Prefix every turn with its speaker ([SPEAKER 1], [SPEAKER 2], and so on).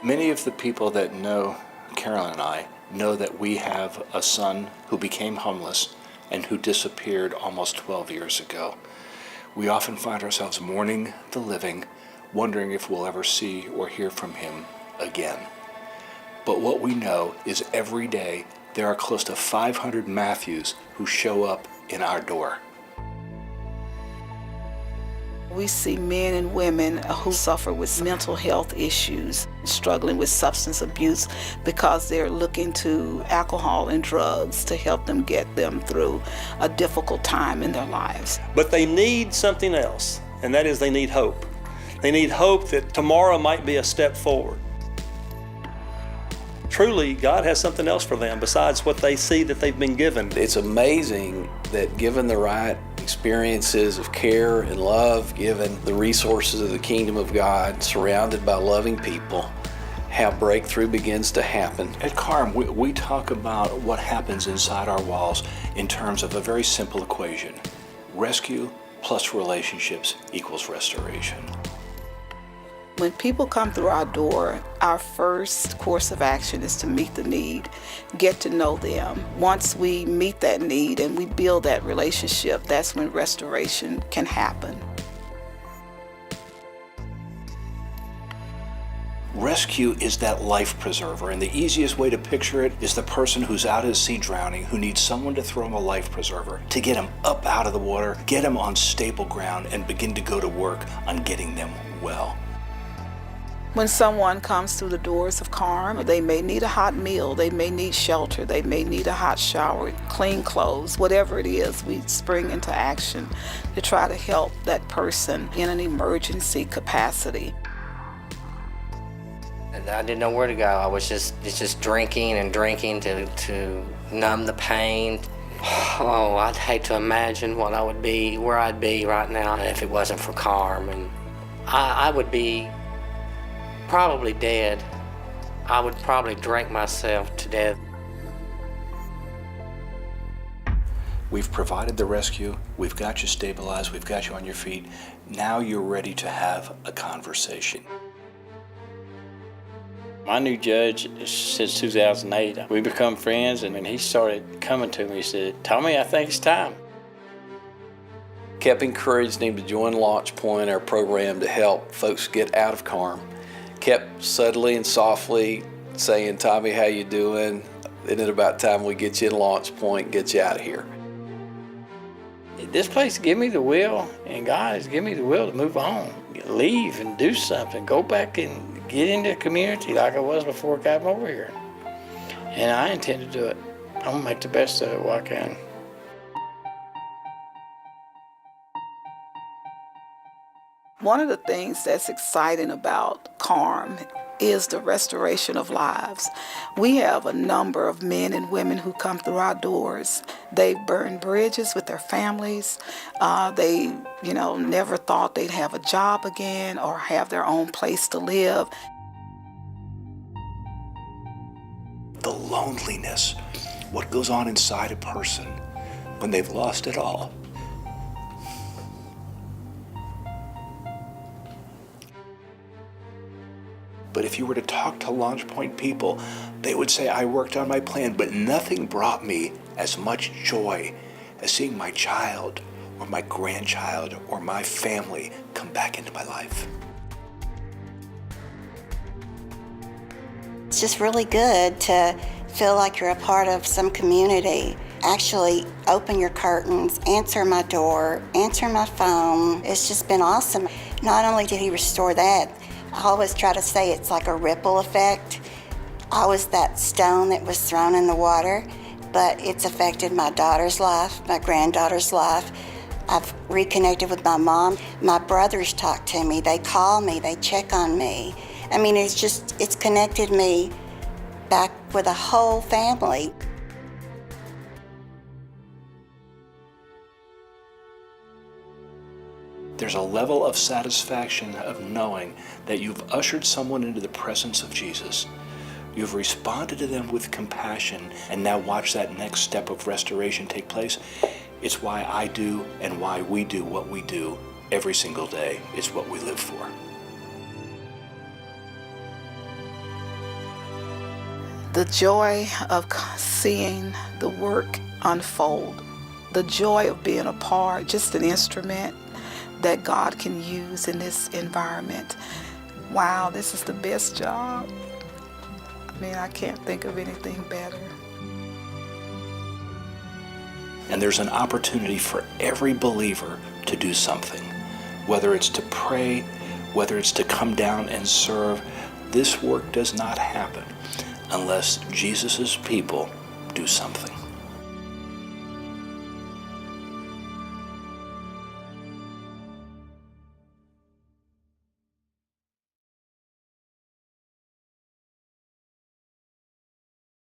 [SPEAKER 1] Many of the people that know Carolyn and I know that we have a son who became homeless and who disappeared almost 12 years ago. We often find ourselves mourning the living, wondering if we'll ever see or hear from him again. But what we know is every day there are close to 500 Matthews who show up in our door.
[SPEAKER 2] We see men and women who suffer with mental health issues, struggling with substance abuse because they're looking to alcohol and drugs to help them get them through a difficult time in their lives.
[SPEAKER 3] But they need something else, and that is they need hope. They need hope that tomorrow might be a step forward. Truly, God has something else for them besides what they see that they've been given.
[SPEAKER 4] It's amazing that given the right experiences of care and love, given the resources of the kingdom of God, surrounded by loving people, how breakthrough begins to happen.
[SPEAKER 1] At KARM, we talk about what happens inside our walls in terms of a very simple equation. Rescue plus relationships equals restoration.
[SPEAKER 2] When people come through our door, our first course of action is to meet the need, get to know them. Once we meet that need and we build that relationship, that's when restoration can happen.
[SPEAKER 1] Rescue is that life preserver, and the easiest way to picture it is the person who's out at sea drowning who needs someone to throw him a life preserver to get him up out of the water, get him on stable ground, and begin to go to work on getting them well.
[SPEAKER 2] When someone comes through the doors of KARM, they may need a hot meal, they may need shelter, they may need a hot shower, clean clothes, whatever it is, we spring into action to try to help that person in an emergency capacity.
[SPEAKER 5] And I didn't know where to go. I was just drinking and drinking to numb the pain. Oh, I'd hate to imagine what I would be, where I'd be right now if it wasn't for KARM. And I would be probably dead. I would probably drink myself to death.
[SPEAKER 1] We've provided the rescue, we've got you stabilized, we've got you on your feet. Now you're ready to have a conversation.
[SPEAKER 6] My new judge since 2008, we become friends, and when he started coming to me, he said, "Tommy, I think it's time."
[SPEAKER 4] Kept encouraging him to join Launch Point, our program to help folks get out of KARM. Kept subtly and softly saying, "Tommy, how you doing? Isn't it about time we get you in Launch Point and get you out of here?"
[SPEAKER 6] This place give me the will, and God has given me the will to move on, leave and do something, go back and get into the community like I was before I got over here. And I intend to do it. I'm gonna make the best of it while I can.
[SPEAKER 2] One of the things that's exciting about KARM is the restoration of lives. We have a number of men and women who come through our doors. They've burned bridges with their families. They, never thought they'd have a job again or have their own place to live.
[SPEAKER 1] The loneliness, what goes on inside a person when they've lost it all. But if you were to talk to Launch Point people, they would say, I worked on my plan, but nothing brought me as much joy as seeing my child or my grandchild or my family come back into my life.
[SPEAKER 7] It's just really good to feel like you're a part of some community. Actually open your curtains, answer my door, answer my phone. It's just been awesome. Not only did he restore that, I always try to say it's like a ripple effect. I was that stone that was thrown in the water, but it's affected my daughter's life, my granddaughter's life. I've reconnected with my mom. My brothers talk to me, they call me, they check on me. I mean, it's connected me back with a whole family.
[SPEAKER 1] There's a level of satisfaction of knowing that you've ushered someone into the presence of Jesus. You've responded to them with compassion and now watch that next step of restoration take place. It's why I do and why we do what we do every single day. It's what we live for.
[SPEAKER 2] The joy of seeing the work unfold, the joy of being a part, just an instrument that God can use in this environment. Wow, this is the best job. I mean, I can't think of anything better.
[SPEAKER 1] And there's an opportunity for every believer to do something, whether it's to pray, whether it's to come down and serve. This work does not happen unless Jesus' people do something.